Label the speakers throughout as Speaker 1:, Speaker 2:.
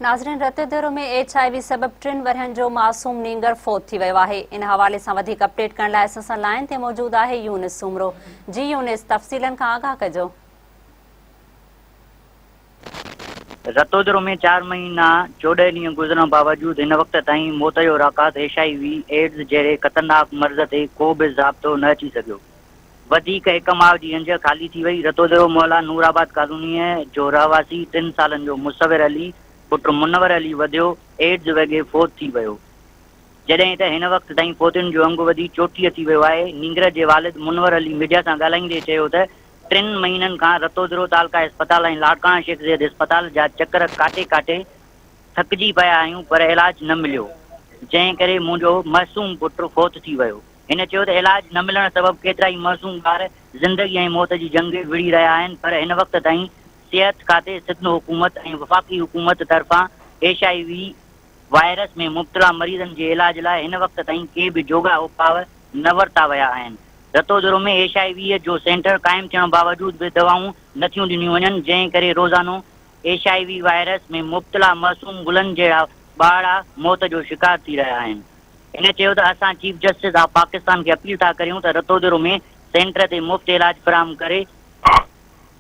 Speaker 1: नाज़रीन, रतोदेरो में HIV सबब 3 वरहनि जो मासूम नींगर फोत थी वियो आहे। इन हवाले सां वधीक अपडेट करण लाइ असां सां लाइन ते मौजूद आहे यूनिस सुमरो। जी यूनिस, तफ़सीलन खां आगाह कजो।
Speaker 2: रतोदरो में 4 महीना 14 ॾींहं गुज़रण बावजूद हिन वक़्त ताईं मौत जो राकात HIV एड्स जहिड़े ख़तरनाक मर्ज़ ते को बि ज़ाब्तो न अची सघियो। वधीक हिक माह जी अंज ख़ाली थी वई। रतोदरो मोहल्ला नूराबाद कॉलोनीअ जो रहवासी 3 सालनि जो मुसविर अली पुट मुनवर अली वधियो एड्स वॻे फोत थी वियो। जॾहिं त हिन वक़्त ताईं फोतियुनि जो अंग वधी 34 थी वियो आहे। नींगर जे वालिद मुनवर अली मीडिया सां ॻाल्हाईंदे चयो त 3 महीननि खां रतोदरो तालका इस्पताल ऐं लाड़काना शेख ज़ैद इस्पताल जा चकर काटे काटे थकिजी पिया आहियूं, पर इलाज न मिलियो, जंहिं करे मुंहिंजो मासूम पुटु फोत थी वियो। हिन चयो त इलाज न मिलण सबबि केतिरा ई मासूम ॿार ज़िंदगी ऐं मौत जी जंग विड़ी रहिया आहिनि, पर हिन वक़्त ताईं सिहत खाते सिंध हुकूमत ऐं वफ़ाक़ी हुकूमत तरफ़ां HIV वायरस में मुब्तला मरीज़नि जे इलाज लाइ हिन वक़्त ताईं के बि जोगा उपाव न वरिता विया आहिनि। रतोदरो में HIV जो सेंटर क़ाइमु थियण बावजूद बि दवाऊं नथियूं ॾिनियूं वञनि, जंहिं करे रोज़ानो HIV वायरस में मुब्तला मासूम गुलनि जहिड़ा ॿार मौत जो शिकार थी रहिया आहिनि। हिन चयो त असां चीफ जस्टिस ऑफ पाकिस्तान खे अपील था करियूं त रतोदरो में सेंटर ते मुफ़्त इलाज फराहम करे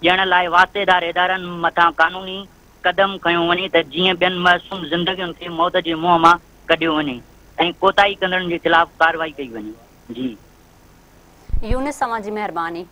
Speaker 2: ॾियण लाइ वास्तेदार इदारनि मथां कानूनी क़दम खयो वञे त जीअं ॿियनि मासूम ज़िंदगियुनि खे मौत जे मुंहं मां कढियो वञे ऐं कोताही कंदड़नि जे ख़िलाफ़ कार्रवाई कई वञे। जी
Speaker 1: यूनिस, तव्हांजी महिरबानी।